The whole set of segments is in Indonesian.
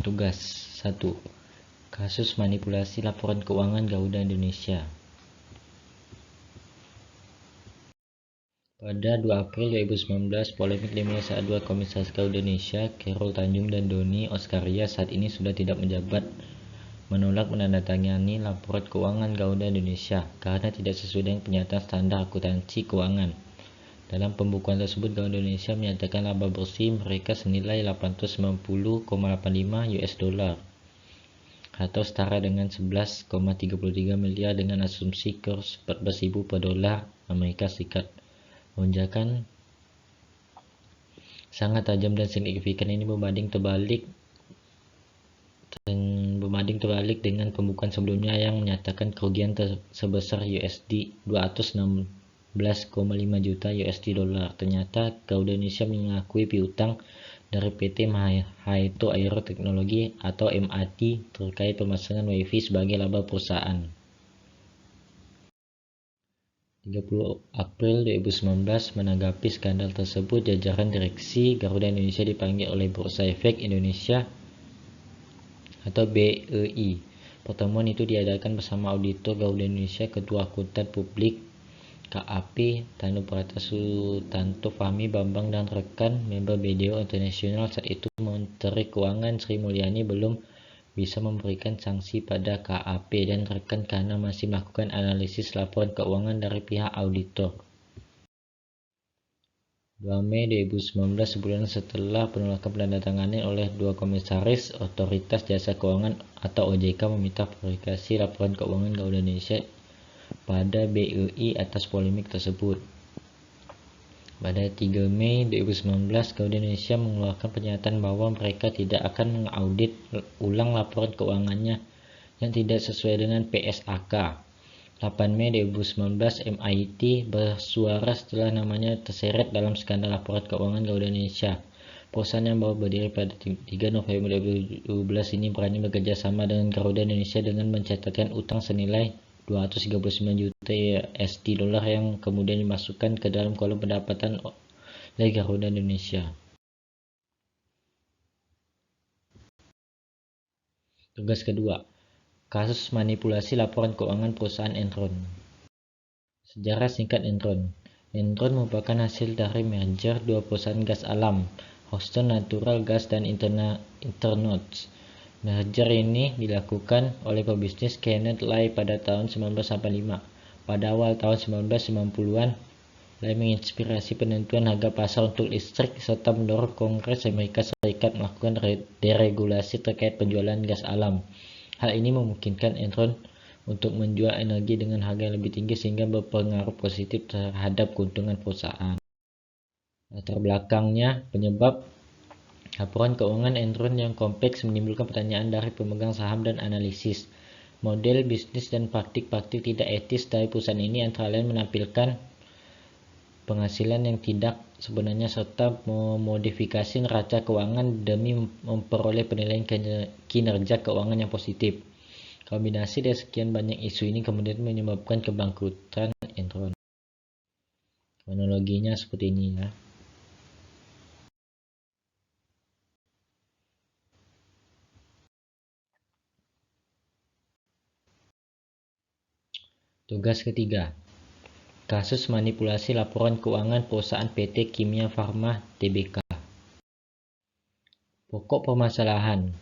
Tugas 1. Kasus manipulasi laporan keuangan Garuda Indonesia. Pada 2 April 2019, polemik dimulai saat dua komisaris Garuda Indonesia, Khairul Tanjung dan Doni Oskaria, saat ini sudah tidak menjabat, menolak menandatangani laporan keuangan Garuda Indonesia karena tidak sesuai dengan pernyataan standar akuntansi keuangan. Dalam pembukuan tersebut, Garuda Indonesia menyatakan laba bersih mereka senilai 890,85 US dollar atau setara dengan 11,33 miliar dengan asumsi kurs 14.000 per dolar Amerika Serikat. Lonjakan sangat tajam dan signifikan ini berbanding terbalik dengan pembukuan sebelumnya yang menyatakan kerugian sebesar USD 216,5 juta USD dollar. Ternyata Garuda Indonesia mengakui piutang dari PT Mahito Aero Teknologi atau MAT terkait pemasangan WiFi sebagai laba perusahaan. 30 April 2019, menanggapi skandal tersebut, jajaran direksi Garuda Indonesia dipanggil oleh Bursa Efek Indonesia atau BEI. Pertemuan itu diadakan bersama auditor Garuda Indonesia, Ketua Akuntan Publik KAP Tanu Prata Sutanto, Fahmi Bambang, dan rekan member BDO International. Saat itu Menteri Keuangan Sri Mulyani belum bisa memberikan sanksi pada KAP dan rekan karena masih melakukan analisis laporan keuangan dari pihak auditor. 2 Mei 2019, sebulan setelah penolakan penandatanganan oleh dua komisaris Otoritas Jasa Keuangan atau OJK meminta verifikasi laporan keuangan Garuda Indonesia pada BEI atas polemik tersebut. Pada 3 Mei 2019, Garuda Indonesia mengeluarkan pernyataan bahwa mereka tidak akan mengaudit ulang laporan keuangannya yang tidak sesuai dengan PSAK. 8 Mei 2019, MIT bersuara setelah namanya terseret dalam skandal laporan keuangan Garuda Indonesia. Perusahaan yang baru berdiri pada 3 November 2012 ini berani bekerja sama dengan Garuda Indonesia dengan mencatatkan utang senilai 239 juta USD dolar yang kemudian dimasukkan ke dalam kolom pendapatan oleh Garuda Indonesia. Tugas kedua, kasus manipulasi laporan keuangan perusahaan Enron. Sejarah singkat Enron. Enron merupakan hasil dari merger dua perusahaan gas alam, Houston Natural Gas dan Internotes. Merger ini dilakukan oleh pebisnis Kenneth Lay pada tahun 1985. Pada awal tahun 1990-an, Lay menginspirasi penentuan harga pasar untuk listrik serta mendorong Kongres Amerika Serikat melakukan deregulasi terkait penjualan gas alam. Hal ini memungkinkan Enron untuk menjual energi dengan harga yang lebih tinggi sehingga berpengaruh positif terhadap keuntungan perusahaan. Latar belakangnya, penyebab laporan keuangan Enron yang kompleks menimbulkan pertanyaan dari pemegang saham dan analisis. Model bisnis dan praktik-praktik tidak etis dari perusahaan ini antara lain menampilkan penghasilan yang tidak sebenarnya serta memodifikasi neraca keuangan demi memperoleh penilaian kinerja keuangan yang positif. Kombinasi dari sekian banyak isu ini kemudian menyebabkan kebangkrutan Enron. Kronologinya seperti ini ya. Tugas ketiga, kasus manipulasi laporan keuangan perusahaan PT Kimia Farma Tbk. Pokok permasalahan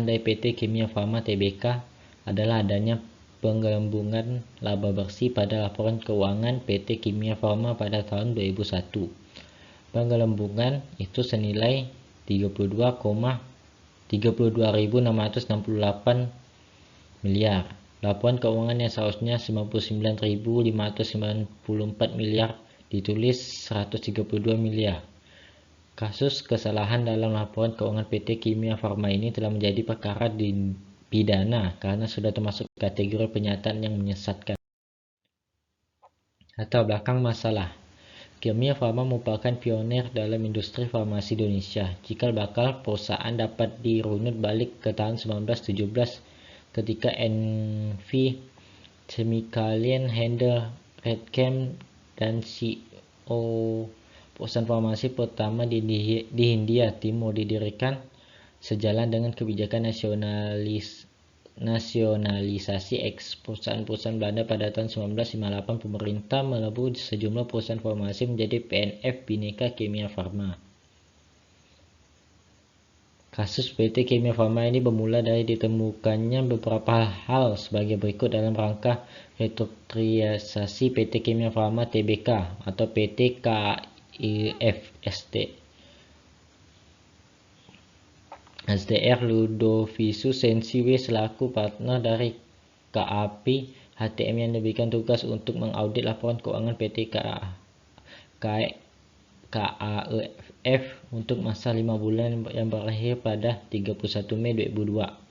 dari PT Kimia Farma Tbk adalah adanya penggelembungan laba bersih pada laporan keuangan PT Kimia Farma pada tahun 2001. Penggelembungan itu senilai 32.668 miliar. Laporan keuangan yang seharusnya 99.594 miliar ditulis 132 miliar. Kasus kesalahan dalam laporan keuangan PT Kimia Farma ini telah menjadi perkara pidana karena sudah termasuk kategori pernyataan yang menyesatkan. Latar belakang masalah. Kimia Farma merupakan pionir dalam industri farmasi Indonesia. Cikal bakal perusahaan dapat dirunut balik ke tahun 1917 ketika NV Chemicalian Handel Redchem dan CEO perusahaan farmasi pertama di Hindia Timur didirikan sejalan dengan kebijakan nasionalisasi perusahaan-perusahaan Belanda pada tahun 1958, pemerintah melebur sejumlah perusahaan farmasi menjadi PNF Bhinneka Kimia Farma. Kasus PT Kimia Farma ini bermula dari ditemukannya beberapa hal sebagai berikut dalam rangka restrukturisasi PT Kimia Farma Tbk atau PT KIFST. SDR Ludovicus Sensiwe selaku partner dari KAP HTM yang diberikan tugas untuk mengaudit laporan keuangan PT KAEF untuk masa 5 bulan yang berakhir pada 31 Mei 2002.